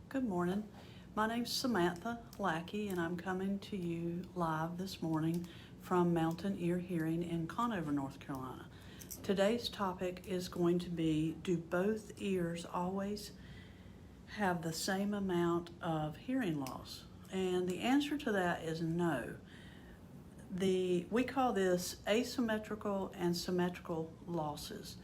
Good morning. My name's Samantha Lackey, and I'm coming to you live this morning from Mountain Ear Hearing in Conover, North Carolina. Today's topic is going to be, do both ears always have the same amount of hearing loss? And the answer to that is no. We call this asymmetrical and symmetrical losses.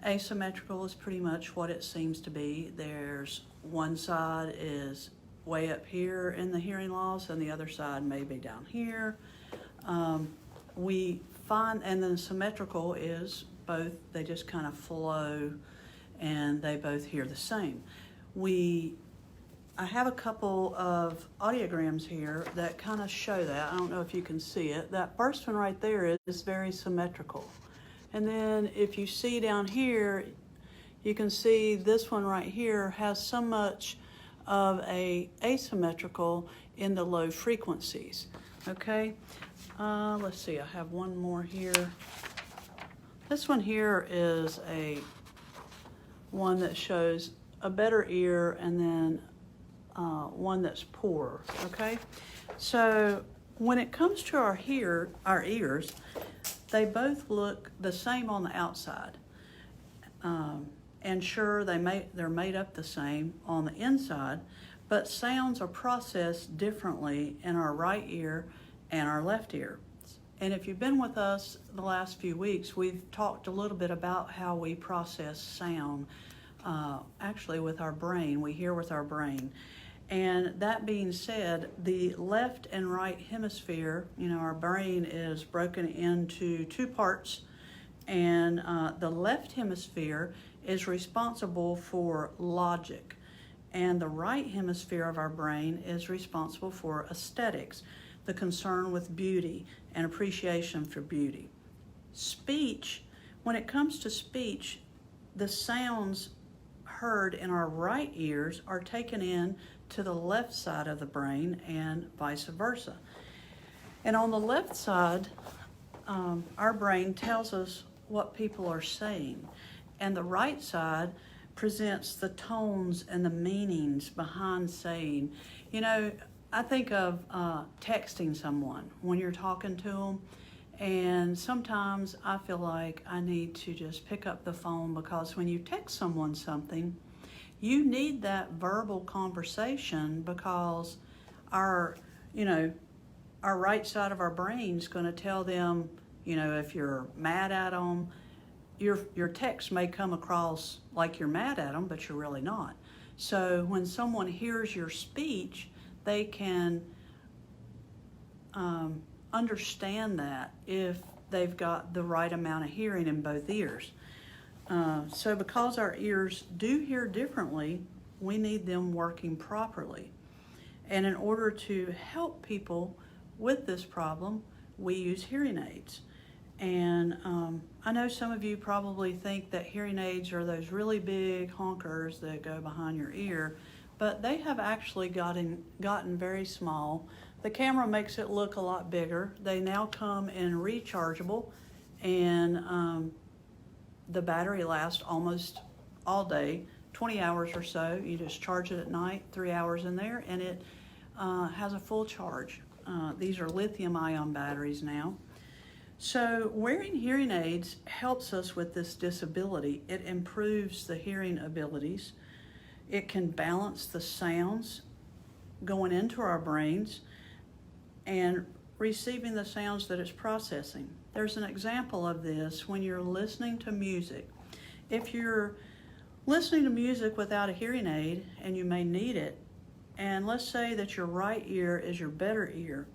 Asymmetrical is pretty much what it seems to be. There's one side is way up here in the hearing loss and the other side may be down here. And then symmetrical is both, they just kind of flow and they both hear the same. I have a couple of audiograms here that kind of show that. I don't know if you can see it. That first one right there is very symmetrical. And then if you see down here, you can see this one right here has so much of a asymmetrical in the low frequencies. Okay, let's see, I have one more here. This one here is one that shows a better ear and then one that's poorer. Okay, so when it comes to our ears, they both look the same on the outside. And sure, they're made up the same on the inside, but sounds are processed differently in our right ear and our left ear. And if you've been with us the last few weeks, we've talked a little bit about how we process sound, actually with our brain. We hear with our brain. And that being said, the left and right hemisphere, our brain is broken into two parts, and the left hemisphere is responsible for logic, and the right hemisphere of our brain is responsible for aesthetics, the concern with beauty and appreciation for beauty. Speech, when it comes to speech, the sounds heard in our right ears are taken in to the left side of the brain and vice versa. And on the left side, our brain tells us what people are saying, and the right side presents the tones and the meanings behind saying. I think of texting someone when you're talking to them, and sometimes I feel like I need to just pick up the phone, because when you text someone something, you need that verbal conversation, because our right side of our brain is going to tell them, if you're mad at them, your text may come across like you're mad at them, but you're really not. So when someone hears your speech, they can understand that if they've got the right amount of hearing in both ears. So because our ears do hear differently, we need them working properly. And in order to help people with this problem, we use hearing aids. And I know some of you probably think that hearing aids are those really big honkers that go behind your ear, but they have actually gotten very small. The camera makes it look a lot bigger. They now come in rechargeable, and the battery lasts almost all day, 20 hours or so. You just charge it at night, 3 hours in there, and it has a full charge. These are lithium-ion batteries now. So wearing hearing aids helps us with this disability. It improves the hearing abilities. It can balance the sounds going into our brains and receiving the sounds that it's processing. There's an example of this when you're listening to music. If you're listening to music without a hearing aid, and you may need it, and let's say that your right ear is your better ear,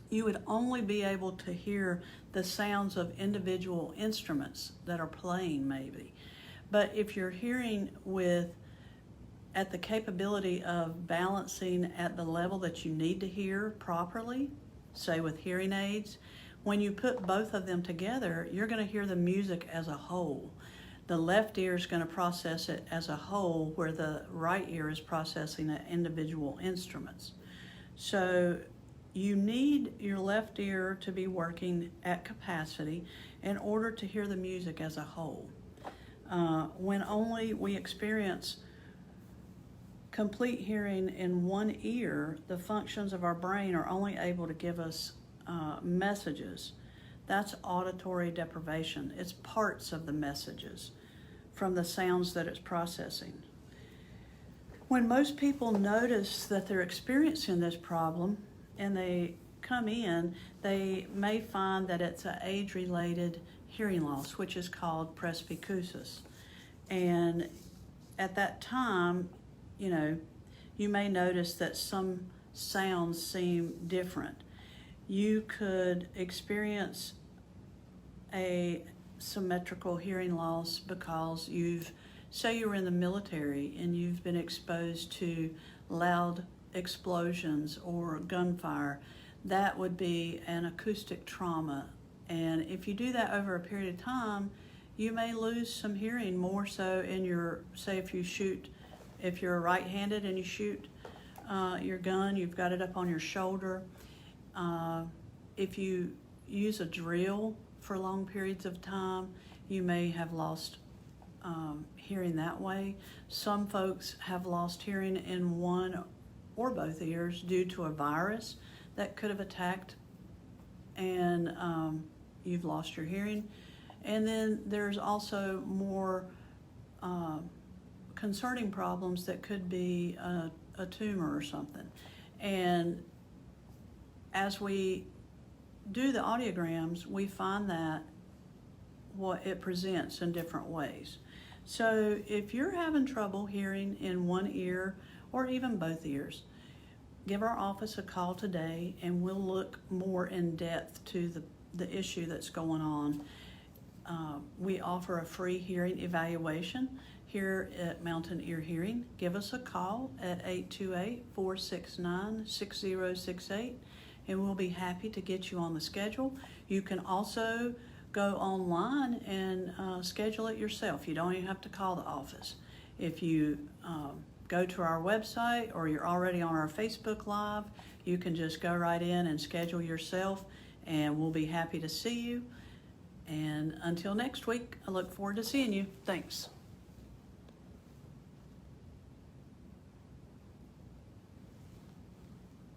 you would only be able to hear the sounds of individual instruments that are playing maybe. But if you're hearing at the capability of balancing at the level that you need to hear properly, say with hearing aids, when you put both of them together, you're going to hear the music as a whole. The left ear is going to process it as a whole, where the right ear is processing the individual instruments. So you need your left ear to be working at capacity in order to hear the music as a whole. When only we experience complete hearing in one ear, the functions of our brain are only able to give us messages. That's auditory deprivation. It's parts of the messages from the sounds that it's processing. When most people notice that they're experiencing this problem and they come in, they may find that it's an age-related hearing loss, which is called presbycusis. And at that time, you may notice that some sounds seem different. You could experience a symmetrical hearing loss because say you were in the military and you've been exposed to loud explosions or gunfire. That would be an acoustic trauma. And if you do that over a period of time, you may lose some hearing, more so in say if you're right-handed and you shoot your gun, you've got it up on your shoulder. If you use a drill for long periods of time, you may have lost hearing that way. Some folks have lost hearing in one or both ears due to a virus that could have attacked, and you've lost your hearing. And then there's also more concerning problems that could be a tumor or something. And as we do the audiograms, we find that what it presents in different ways. So if you're having trouble hearing in one ear or even both ears, give our office a call today and we'll look more in depth to the issue that's going on. We offer a free hearing evaluation here at Mountain Ear Hearing. Give us a call at 828-469-6068 and we'll be happy to get you on the schedule. You can also go online and schedule it yourself. You don't even have to call the office. If you go to our website or you're already on our Facebook Live, you can just go right in and schedule yourself and we'll be happy to see you. And until next week, I look forward to seeing you. Thanks.